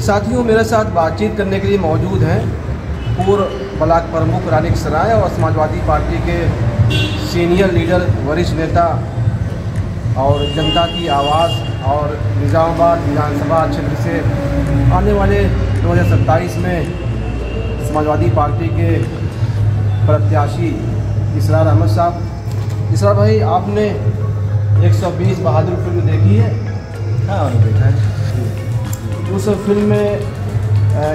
साथियों, मेरे साथ बातचीत करने के लिए मौजूद हैं पूर्व ब्लॉक प्रमुख रानीसराय और समाजवादी पार्टी के सीनियर लीडर, वरिष्ठ नेता और जनता की आवाज़ और निज़ामाबाद विधानसभा क्षेत्र से आने वाले 2027 में समाजवादी पार्टी के प्रत्याशी इसरार अहमद साहब। इसरार भाई, आपने 120 बहादुर फिल्म देखी है? हाँ, देखा है। उस फिल्म में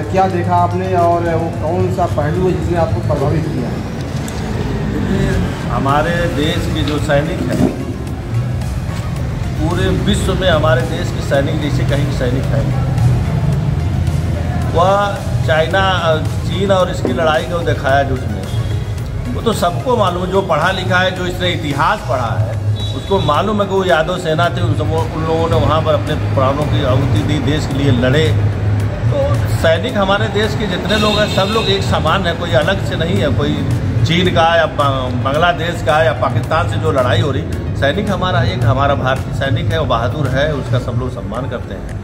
क्या देखा आपने और वो कौन सा पहलू है जिसने आपको प्रभावित किया है? देखिए, हमारे देश के जो सैनिक हैं, पूरे विश्व में हमारे देश के सैनिक जैसे कहीं सैनिक हैं। वह चाइना, चीन और इसकी लड़ाई को दिखाया जो उसमें, वो तो सबको मालूम है, जो पढ़ा लिखा है, जो इसने इतिहास पढ़ा है, उसको मालूम है कि वो यादव सेना थे। उन लोगों ने वहाँ पर अपने प्राणों की आहुति दी, देश के लिए लड़े। तो सैनिक हमारे देश के जितने लोग हैं, सब लोग एक समान है, कोई अलग से नहीं है। कोई चीन का या बांग्लादेश का या पाकिस्तान से जो लड़ाई हो रही, सैनिक हमारा एक, हमारा भारतीय सैनिक है, वो बहादुर है, उसका सब लोग सम्मान करते हैं।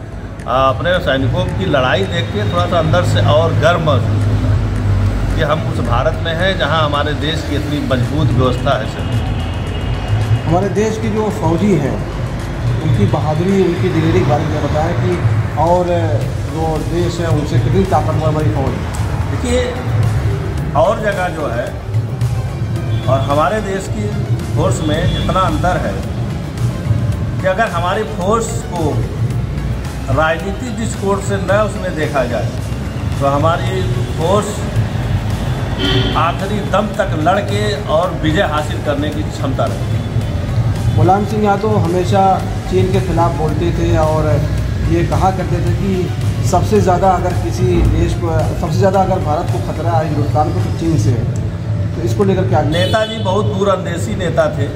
अपने सैनिकों की लड़ाई देख के थोड़ा सा अंदर से और गर्व महसूस कि हम उस भारत में हैं जहाँ हमारे देश की इतनी मजबूत व्यवस्था है। सर, हमारे देश की जो फौजी हैं, उनकी बहादुरी, उनकी दिलेरी के बारे में बताया कि और जो देश है उनसे कितनी ताकतवर बड़ी फौज। देखिए, और जगह जो है और हमारे देश की फोर्स में इतना अंतर है कि अगर हमारी फोर्स को राजनीतिक दृष्टिकोण से न उसमें देखा जाए तो हमारी फोर्स आखिरी दम तक लड़ के और विजय हासिल करने की क्षमता रखती है। मुलायम सिंह यादव हमेशा चीन के खिलाफ बोलते थे और ये कहा करते थे कि सबसे ज़्यादा अगर किसी देश को, सबसे ज़्यादा अगर भारत को खतरा है हिंदुस्तान को, तो चीन से है। तो इसको लेकर क्या? नेताजी बहुत दूरंदेशी नेता थे,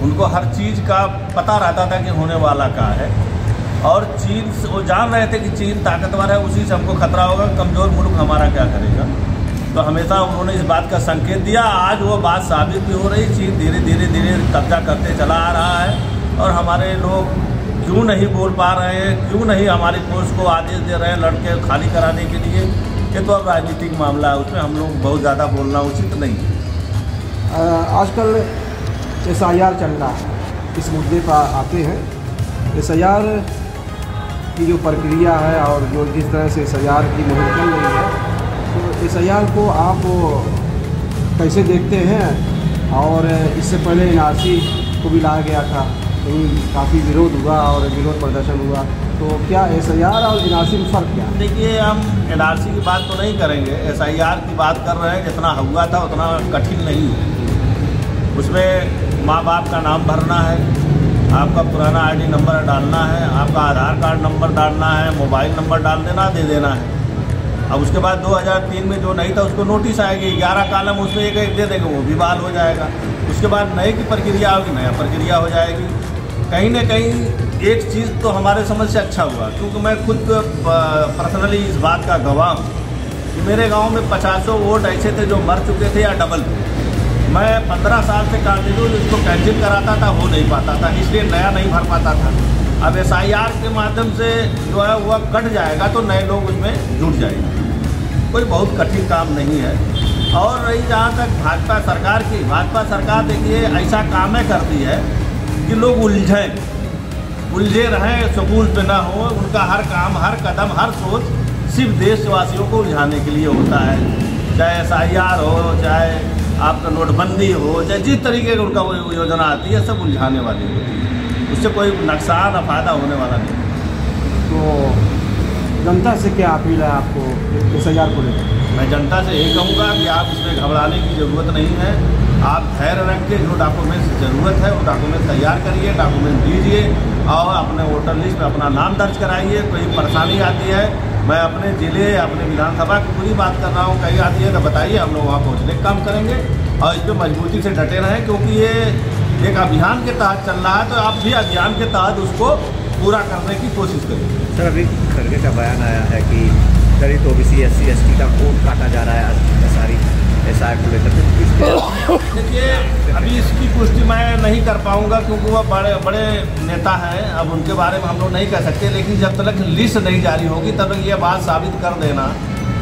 उनको हर चीज़ का पता रहता था कि होने वाला क्या है, और चीन से वो जान रहे थे कि चीन ताकतवर है, उसी से हमको खतरा होगा, कमज़ोर मुल्क हमारा क्या करेगा। तो हमेशा उन्होंने इस बात का संकेत दिया। आज वो बात साबित भी हो रही। चीन धीरे धीरे कब्जा करते चला आ रहा है और हमारे लोग क्यों नहीं बोल पा रहे हैं, क्यों नहीं हमारी फोर्स को आदेश दे रहे हैं लड़के खाली कराने के लिए। ये तो अब राजनीतिक मामला है, उसमें हम लोग बहुत ज़्यादा बोलना उचित नहीं है। आजकल SIR चल रहा है, इस मुद्दे पर आते हैं। SIR की जो प्रक्रिया है और जो जिस तरह से SIR की मुहिम चल रही है, तो SIR को आप कैसे देखते हैं? और इससे पहले NRC को भी लाया गया था, काफ़ी विरोध हुआ और विरोध प्रदर्शन हुआ। तो क्या SIR और NRC में फ़र्क क्या है? देखिए, हम NRC की बात तो नहीं करेंगे, SIR की बात कर रहे हैं। जितना हुआ था उतना कठिन नहीं है। उसमें माँ बाप का नाम भरना है, आपका पुराना ID नंबर डालना है, आपका आधार कार्ड नंबर डालना है, मोबाइल नंबर डाल देना, दे देना है। अब उसके बाद 2003 में जो नहीं था उसको नोटिस आएगी, 11 कालम उसमें एक एक दे देंगे, वो भी बहाल हो जाएगा। उसके बाद नए की प्रक्रिया होगी, नया प्रक्रिया हो जाएगी। कहीं ना कहीं एक चीज़ तो हमारे समझ से अच्छा हुआ, क्योंकि मैं खुद पर्सनली इस बात का गवाह हूँ कि मेरे गांव में 50 वोट ऐसे थे जो मर चुके थे या डबल थे। मैं 15 साल से कंटिन्यू इसको कैंसिल कराता था, हो नहीं पाता था, इसलिए नया नहीं भर पाता था। अब SIR के माध्यम से जो है वह कट जाएगा तो नए लोग उसमें जुट जाएंगे। कोई बहुत कठिन काम नहीं है। और रही जहाँ तक भाजपा सरकार की, भाजपा सरकार देखिए ऐसा कामें करती है कि लोग उलझे रहें, सुकून पे ना हो। उनका हर काम, हर कदम, हर सोच सिर्फ देशवासियों को उलझाने के लिए होता है। चाहे SIR हो, चाहे आपका नोटबंदी हो, चाहे जिस तरीके की उनका वो योजना आती है, सब उलझाने वाली होती है। उससे कोई नुकसान या फायदा होने वाला नहीं। तो जनता से क्या अपील है आपको SIR को लेकर? मैं जनता से यही कहूँगा कि आप इसमें घबराने की ज़रूरत नहीं है। आप धैर्य रख के जो डॉक्यूमेंट्स ज़रूरत है वो डॉक्यूमेंट तैयार करिए, डॉक्यूमेंट दीजिए और अपने वोटर लिस्ट में अपना नाम दर्ज कराइए। कोई परेशानी आती है, मैं अपने ज़िले, अपने विधानसभा की पूरी बात कर रहा हूँ, कहीं आती है तो बताइए, हम लोग वहाँ पहुँचने का काम करेंगे और इस पर मजबूती से डटे रहें, क्योंकि ये एक अभियान के तहत चल रहा है। तो आप भी अभियान के तहत उसको पूरा करने की कोशिश करिए। सर, अभी खड़गे का बयान आया है कि दलित OBC SC ST का वोट काटा जा रहा है, सारी SIR को लेकर? देखिए, अभी इसकी पुष्टि मैं नहीं कर पाऊंगा क्योंकि वह बड़े बड़े नेता हैं, अब उनके बारे में हम लोग नहीं कह सकते। लेकिन जब तक लिस्ट नहीं जारी होगी तब तक ये बात साबित कर देना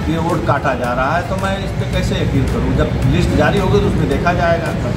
कि वोट काटा जा रहा है, तो मैं इस पर कैसे यकीन करूँ। जब लिस्ट जारी होगी तो उसमें देखा जाएगा।